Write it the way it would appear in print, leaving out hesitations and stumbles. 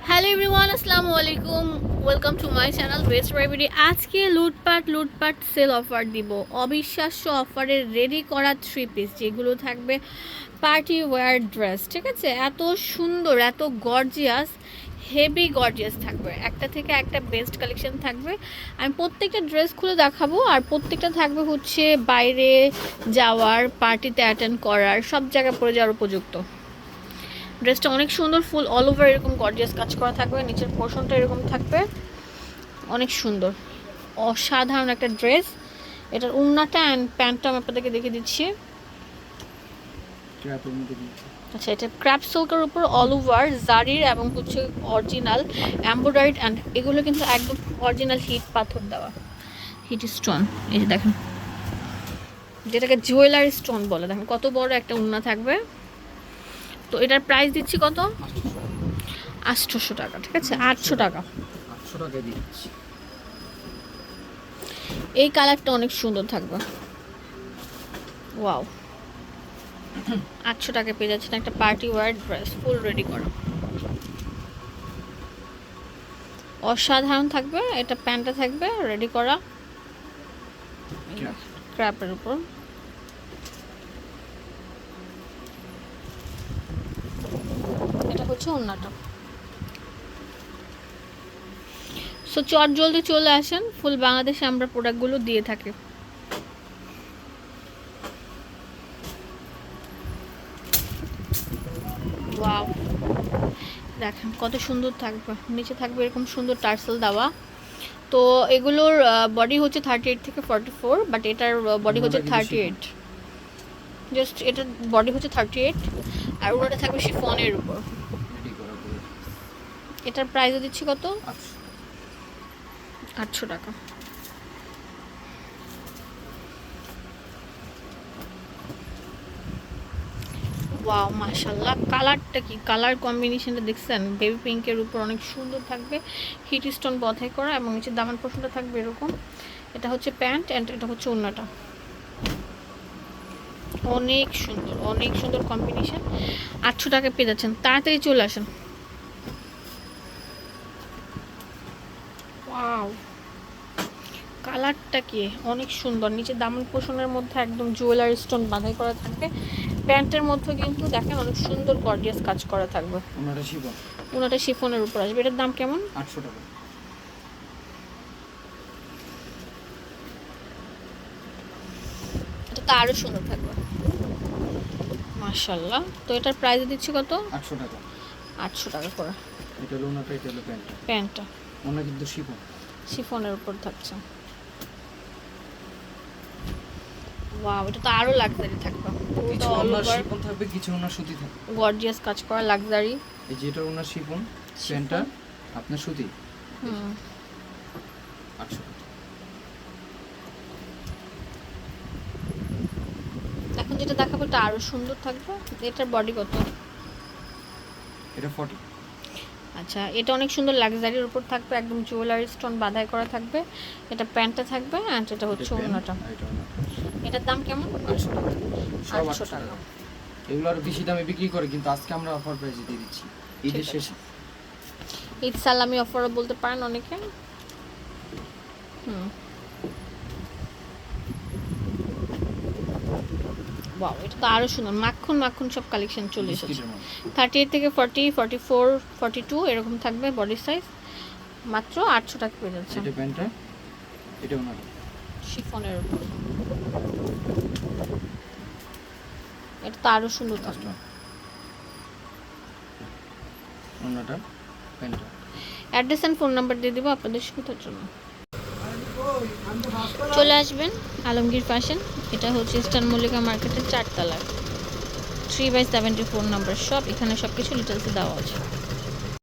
Hello everyone, আসসালামু আলাইকুম। Welcome to my channel best প্রাইভেটি। আজকে লুটপাট সেল অফার দিব। অবিশ্বাস্য অফারের রেডি করা 3 পিস যেগুলো থাকবে পার্টি ওয়্যার ড্রেস। ঠিক আছে, এত সুন্দর, এত গর্জিয়াস, হেভি গর্জিয়াস থাকবে। একটা থেকে একটা বেস্ট কালেকশন থাকবে। আমি প্রত্যেকটা ড্রেস খুলে দেখাবো, আর প্রত্যেকটা থাকবে হচ্ছে বাইরে যাওয়ার, পার্টিতে অ্যাটেন্ড করার, সব জায়গায় পরে যাওয়ার উপযুক্ত। ড্রেসটা অনেক সুন্দর, ফুল অল ওভার এরকম গর্জিয়াস কাজ করা থাকবে। নিচের পোর্শনটা এরকম থাকবে, অনেক সুন্দর, অসাধারণ একটা ড্রেস। এটার উন্নাটা অ্যান্ড প্যান্টটা আমি আপনাদেরকে দেখে দিচ্ছি। আচ্ছা, এটা ক্র্যাপ সিল্কের উপর অল ওভার জারির এবং হচ্ছে অরিজিনাল এমব্রয়ডারিড, অ্যান্ড এগুলো কিন্তু একদম অরিজিনাল হিট পাথর দেওয়া, হিট স্টোন। এই যে দেখেন, যেটাকে জুয়েলারি স্টোন বলে। দেখেন কত বড় একটা উন্না থাকবে। তো এটার প্রাইস দিচ্ছি কত? 800 টাকা। ঠিক আছে, 800 টাকা। 800 টাকা দিচ্ছি। এই কালারটা অনেক সুন্দর থাকবে। ওয়াও, 800 টাকা পেয়ে যাচ্ছেন একটা party wear dress, full ready করা, অসাধারণ থাকবে। এটা প্যান্টটা থাকবে রেডি করা ক্র্যাপের উপর। এটা হচ্ছে ওড়নাটা। সো চট জলদি চলে আসেন, ফুল বাংলাদেশে আমরা প্রোডাক্টগুলো দিয়ে থাকি। ওয়াও, দেখেন কত সুন্দর থাকবে। নিচে থাকবে এরকম সুন্দর টার্সেল দেওয়া। তো এগুলোর বডি হচ্ছে 38 থেকে 44, বাট এটার বডি হচ্ছে 38। জাস্ট এটার বডি হচ্ছে 38, আর ওটা থাকবে শিফনের উপর। এটার প্রাইস দিচ্ছি কত? 800 টাকা। ওয়াও, মাশাআল্লাহ, কালারটা কি, কালার কম্বিনেশনটা দেখছেন? বেবি পিঙ্কের উপর অনেক সুন্দর থাকবে, হিট স্টোন বধাই করা, এবং নিচে দামান পোর্শনটা থাকবে এরকম। এটা হচ্ছে প্যান্ট, অ্যান্ড এটা হচ্ছে ওড়নাটা। অনেক সুন্দর, অনেক সুন্দর কম্বিনেশন। 800 টাকা পেয়ে যাচ্ছেন, তাড়াতাড়ি চলে আসেন। ওয়াও, কালারটা কি অনেক সুন্দর। নিচে দামান পোর্শনের মধ্যে একদম জুয়েলারি স্টোন বাঁধাই করা থাকবে। প্যান্টের মধ্যে কিন্তু দেখেন অনেক সুন্দর গর্জিয়াস কাজ করা থাকবে। ওনাটা শিফনের উপর আসবে। এটার দাম কেমন? 800 টাকা। এটা তো আরো সুন্দর থাকবে, মাশাআল্লাহ। তো এটার প্রাইস দিচ্ছি কত? 800 টাকা। 800 টাকা করে। এটা হলো ওনাটা, এটা হলো প্যান্টটা। প্যান্টটা ওনা কিন্তু শিফনের উপর থাকছে। ওয়াও, এটা তো আরো লাক্সারি থাকবে। কিছু ওনার শিফন থাকবে, কিছু ওনার সুতি থাকবে, গর্জিয়াস কাজ করা লাক্সারি। এই যে এটা ওনার শিফন, প্যান্টটা আপনার সুতি। 800 টাকা। এখন যেটা দেখাবো এটা আরো সুন্দর থাকবে। এটার বডি কত? এটা 40। আচ্ছা, এটা অনেক সুন্দর লাক্সারির উপর থাকবে, একদম জুয়েলারি স্টোন বাঁধাই করা থাকবে। এটা প্যান্টটা থাকবে, অ্যান্ড এটা হচ্ছে ওড়নাটা। এটার দাম কেমন? 800 টাকা। সব 800 টাকা। এগুলো আর বেশি দামে বিক্রি করে, কিন্তু আজকে আমরা অফার প্রাইসে দিয়ে দিচ্ছি ঈদের শেষে। ঈদ সালামি অফারও বলতে পারেন অনেকে। ওয়াও, এটা তো আরো সুন্দর, মাখন মাখন সব কালেকশন চলে এসেছে। 38 থেকে 40, 44, 42 এরকম থাকবে বডি সাইজ। মাত্র 800 টাকা পেয়ে যাচ্ছে। এটা প্যান্টটা, এটা ওনার শিফনের উপর। এটা তো আরো সুন্দর থাকবে। ওনাটা, প্যান্টটা। অ্যাড্রেস এন্ড ফোন নাম্বার দিয়ে দিব আপনাদের সুবিধার জন্য। চলে আসবেন আলমগীর ফ্যাশন। এটা হচ্ছে ইস্টার্ন মল্লিকা মার্কেটের 4 তলায় 3/74 নাম্বার শপ। এখানে সব কিছু ডিটেলসে দেওয়া আছে।